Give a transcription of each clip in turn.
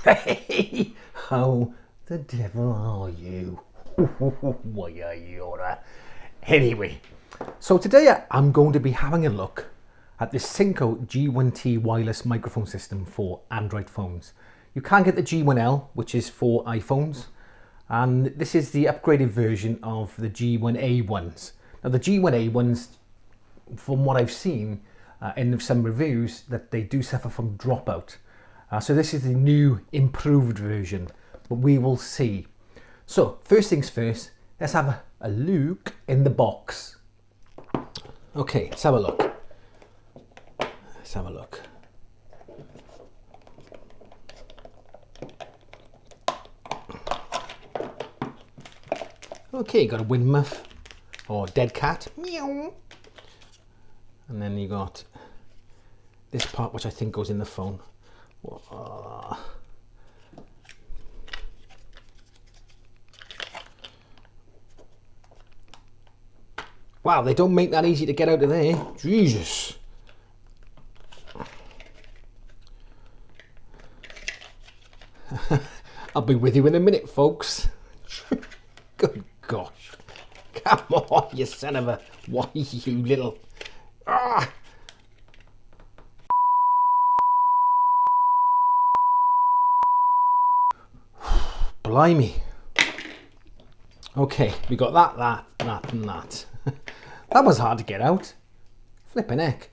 Hey, how the devil are you? Why are you? Anyway, so today I'm going to be having a look at this Synco G1T wireless microphone system for Android phones. You can get the G1L, which is for iPhones, and this is the upgraded version of the G1A ones. Now the G1A ones, from what I've seen in some reviews, that they do suffer from dropout. So this is the new improved version, but we will see. So first things first, let's have a look in the box. Okay, let's have a look. Let's have a look. Okay, got a wind muff or dead cat. Meow. And then you got this part, which I think goes in the phone. Wow, they don't make that easy to get out of there. Jesus. I'll be with you in a minute, folks. Good gosh. Come on, you son of a... Why, you little... Ah! Blimey. Okay, we got that, and that. That was hard to get out. Flipping heck.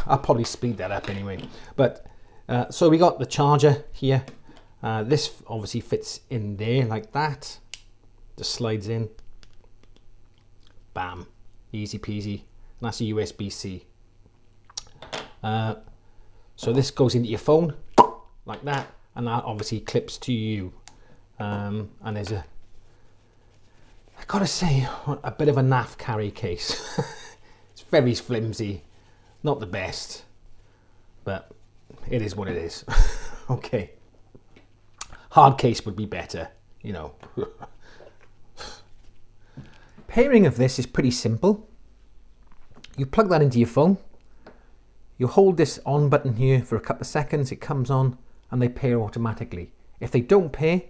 I'll probably speed that up anyway. But, so we got the charger here. This obviously fits in there like that. Just slides in. Bam. Easy peasy. And that's a USB-C. So this goes into your phone like that. And that obviously clips to you. And there's I gotta say, a bit of a naff carry case. It's very flimsy, not the best, but it is what it is. Okay, hard case would be better, you know. Pairing of this is pretty simple. You plug that into your phone, you hold this on button here for a couple of seconds, it comes on and they pair automatically. If they don't pair,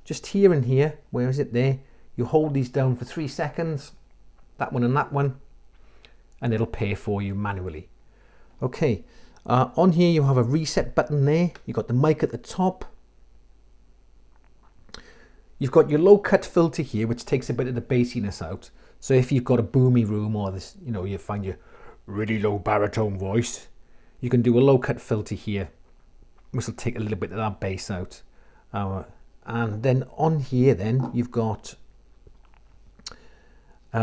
just here and here, where is it there? You hold these down for 3 seconds, that one and that one, and it'll pair for you manually. Okay, on here you have a reset button there. You've got the mic at the top. You've got your low cut filter here, which takes a bit of the bassiness out. So if you've got a boomy room or this, you know, you find your really low baritone voice, you can do a low cut filter here, which will take a little bit of that bass out. And then on here then you've got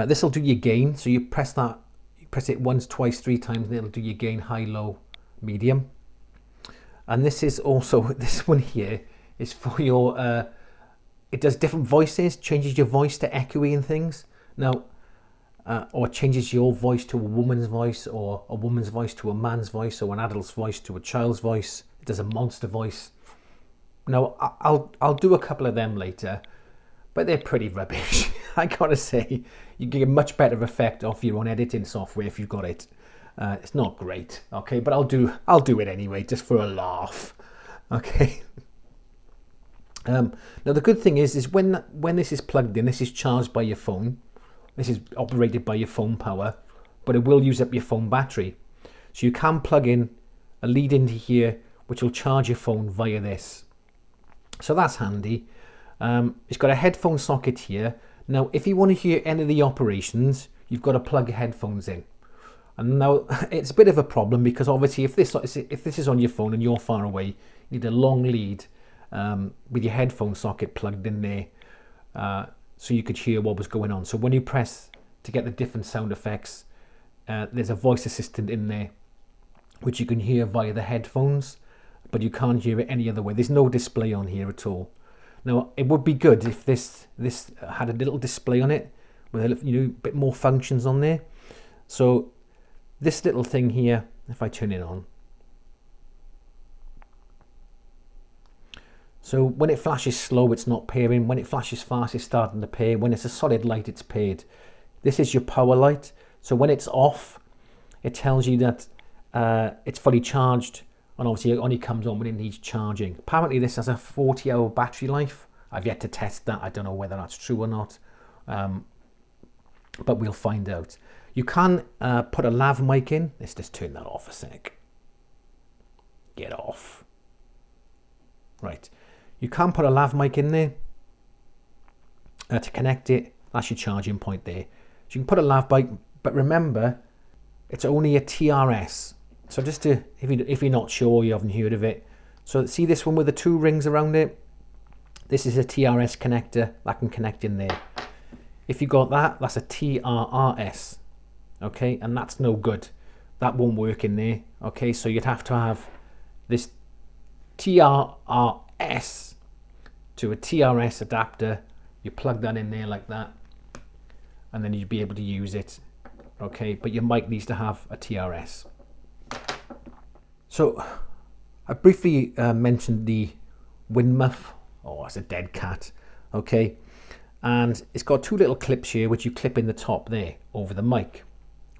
this will do your gain, so you press that, you press it once, twice, 3 times, and it'll do your gain high, low, medium. And this is also, this one here is for your it does different voices, changes your voice to echoey and things. Now or changes your voice to a woman's voice, or a woman's voice to a man's voice, or an adult's voice to a child's voice. It does a monster voice. Now, I'll do a couple of them later, but they're pretty rubbish. I gotta say, you get a much better effect off your own editing software if you've got it. It's not great, okay, but I'll do it anyway, just for a laugh, okay. Now the good thing is when this is plugged in, this is charged by your phone. This is operated by your phone power, but it will use up your phone battery. So you can plug in a lead into here, which will charge your phone via this. So that's handy. It's got a headphone socket here. Now, if you want to hear any of the operations, you've got to plug your headphones in. And now it's a bit of a problem because obviously if this is on your phone and you're far away, you need a long lead with your headphone socket plugged in there, so you could hear what was going on. So when you press to get the different sound effects, there's a voice assistant in there, which you can hear via the headphones, but you can't hear it any other way. There's no display on here at all. Now, it would be good if this had a little display on it with a bit more functions on there. So this little thing here, if I turn it on, so when it flashes slow, it's not pairing. When it flashes fast, it's starting to pair. When it's a solid light, it's paired. This is your power light. So when it's off, it tells you that it's fully charged and obviously it only comes on when it needs charging. Apparently this has a 40-hour battery life. I've yet to test that. I don't know whether that's true or not, but we'll find out. You can put a lav mic in. Let's just turn that off a sec. Get off. Right, you can put a lav mic in there to connect it. That's your charging point there. So you can put a lav mic, but remember, it's only a TRS. So just to, if you're not sure, you haven't heard of it. So see this one with the 2 rings around it? This is a TRS connector that can connect in there. If you got that, that's a TRRS. Okay, and that's no good. That won't work in there. Okay, so you'd have to have this TRRS to a TRS adapter. You plug that in there like that, and then you'd be able to use it. Okay, but your mic needs to have a TRS. So I briefly mentioned the wind muff. Oh, it's a dead cat. Okay, and it's got 2 little clips here which you clip in the top there over the mic,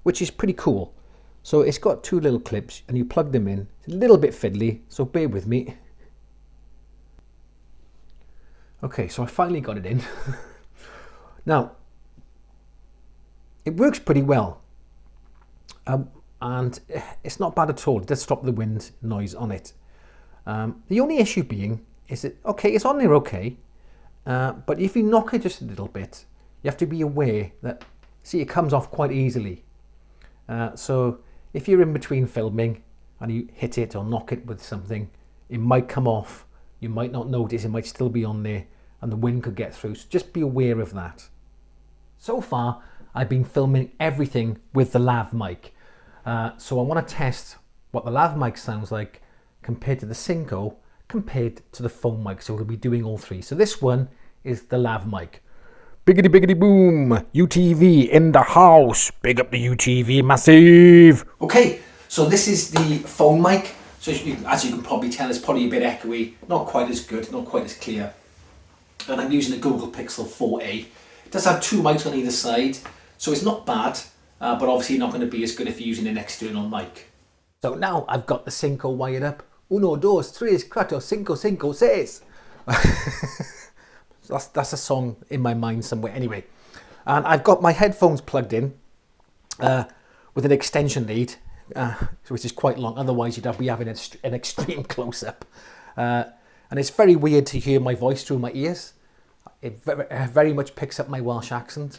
which is pretty cool. So it's got 2 little clips and you plug them in. It's a little bit fiddly, so bear with me. Okay, so I finally got it in. Now, it works pretty well. And it's not bad at all. It does stop the wind noise on it. The only issue being is that, okay, it's on there okay, but if you knock it just a little bit, you have to be aware that, see, it comes off quite easily. So if you're in between filming and you hit it or knock it with something, it might come off. You might not notice, it might still be on there and the wind could get through. So just be aware of that. So far, I've been filming everything with the lav mic. So I want to test what the lav mic sounds like compared to the Synco, compared to the phone mic. So we'll be doing all 3. So this one is the lav mic. Biggity biggity boom, UTV in the house. Big up the UTV, massive. Okay, so this is the phone mic. So as you can probably tell, it's probably a bit echoey, not quite as good, not quite as clear. And I'm using a Google Pixel 4a. It does have 2 mics on either side, so it's not bad, but obviously not going to be as good if you're using an external mic. So now I've got the Synco wired up. 1, 2, 3, 4, 5, 6. That's a song in my mind somewhere. Anyway, and I've got my headphones plugged in with an extension lead, which is quite long. Otherwise, you'd be having an extreme close-up. And it's very weird to hear my voice through my ears. It very much picks up my Welsh accent.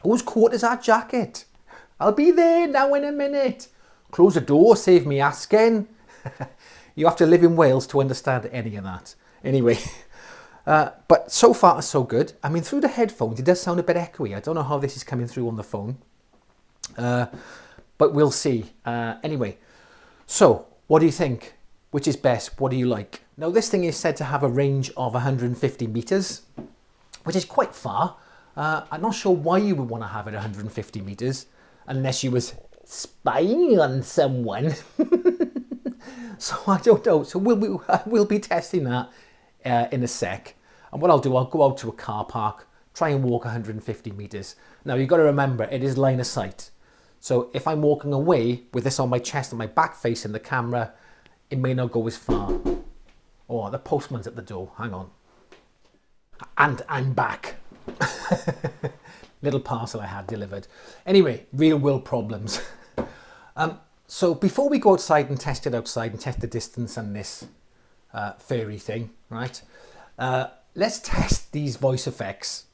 Whose coat is that jacket? I'll be there now in a minute. Close the door, save me asking. You have to live in Wales to understand any of that. Anyway, but so far so good. I mean, through the headphones, it does sound a bit echoey. I don't know how this is coming through on the phone, but we'll see. Anyway, so what do you think? Which is best? What do you like? Now, this thing is said to have a range of 150 meters, which is quite far. I'm not sure why you would want to have it 150 meters unless you was spying on someone. So I don't know. So we'll be testing that in a sec. And what I'll do, I'll go out to a car park, try and walk 150 meters. Now, you've got to remember, it is line of sight. So if I'm walking away with this on my chest and my back facing the camera, it may not go as far. Oh, the postman's at the door. Hang on. And I'm back. Little parcel I had delivered. Anyway, real world problems. So before we go outside and test it outside and test the distance and this fairy thing, right? Let's test these voice effects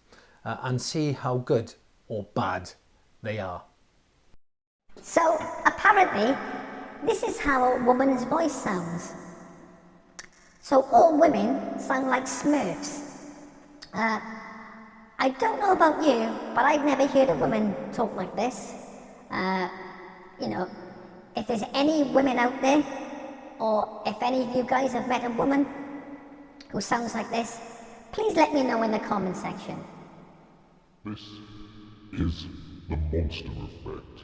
and see how good or bad they are. So apparently, this is how a woman's voice sounds. So all women sound like Smurfs. I don't know about you, but I've never heard a woman talk like this. You know, if there's any women out there, or if any of you guys have met a woman who sounds like this, please let me know in the comment section. This is the monster effect.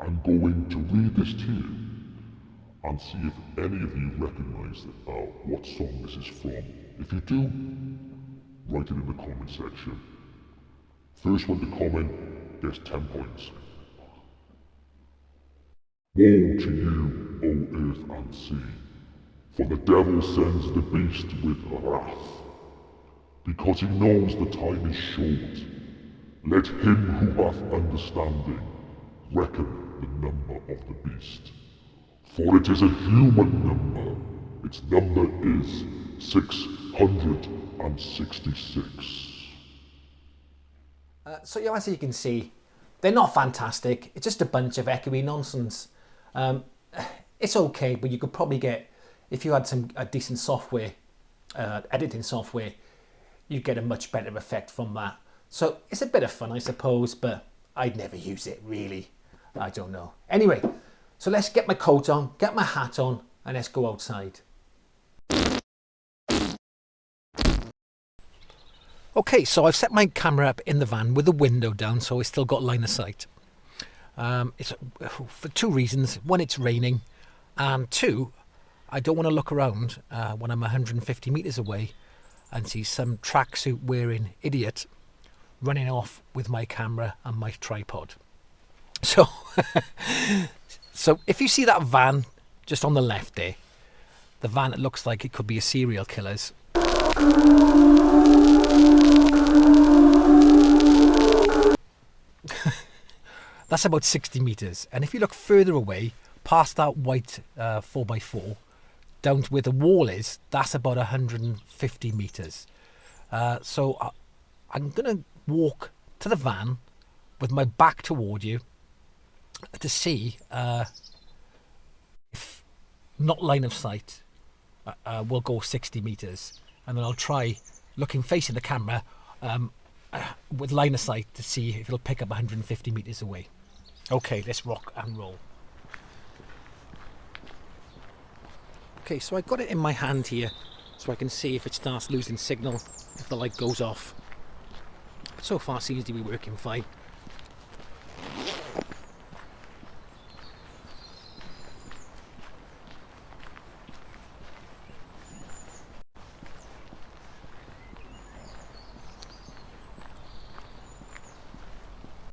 I'm going to read this to you and see if any of you recognize what song this is from. If you do, write it in the comment section. First one to comment gets 10 points. Woe to you, O earth and sea, for the devil sends the beast with wrath. Because he knows the time is short, let him who hath understanding reckon the number of the beast. For it is a human number, its number is 666. So yeah, as you can see, they're not fantastic. It's just a bunch of echoey nonsense. It's okay, but you could probably get, if you had a decent software, editing software, you'd get a much better effect from that. So it's a bit of fun, I suppose, but I'd never use it, really. I don't know. Anyway, so let's get my coat on, get my hat on, and let's go outside. Okay, so I've set my camera up in the van with the window down, so it's still got line of sight. It's for two reasons. One, it's raining, and two, I don't want to look around when I'm 150 meters away and see some tracksuit wearing idiot running off with my camera and my tripod. So, so if you see that van just on the left there, the van that looks like it could be a serial killer's. That's about 60 meters, and if you look further away past that white 4x4 down to where the wall is, that's about 150 meters. So I'm gonna walk to the van with my back toward you to see if not line of sight will go 60 meters, and then I'll try looking facing the camera with line of sight to see if it'll pick up 150 meters away. Okay, let's rock and roll. Okay, so I got it in my hand here so I can see if it starts losing signal, if the light goes off. But so far seems to be working fine.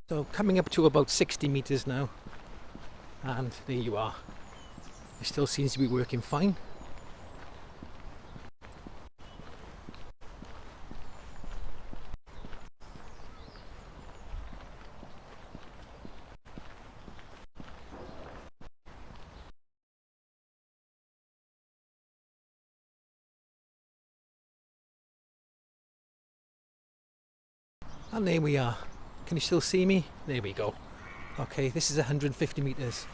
So coming up to about 60 meters now, and there you are. It still seems to be working fine. And there we are. Can you still see me? There we go. Okay, this is 150 meters.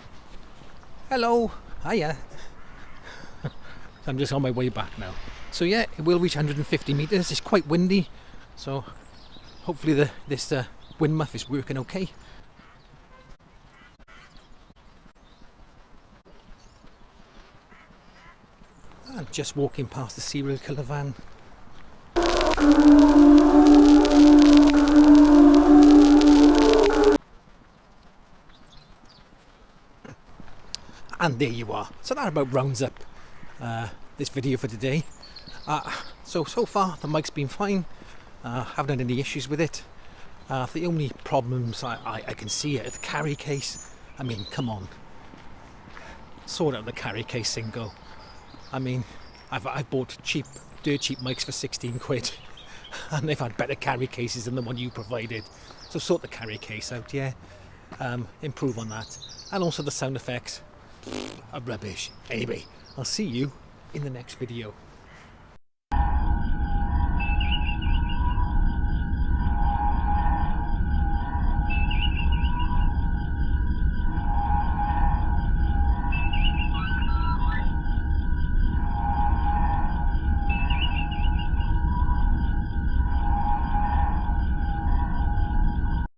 Hello, hiya. I'm just on my way back now. So yeah, it will reach 150 meters. It's quite windy, so hopefully this wind muff is working okay. I'm just walking past the serial killer van. And there you are. So that about rounds up this video for today. So far the mic's been fine. Haven't had any issues with it. The only problems I can see are the carry case. I mean, come on. Sort out the carry case, Synco. I mean, I've bought dirt cheap mics for 16 quid. And they've had better carry cases than the one you provided. So sort the carry case out, yeah. Improve on that. And also the sound effects are rubbish. Anyway, I'll see you in the next video.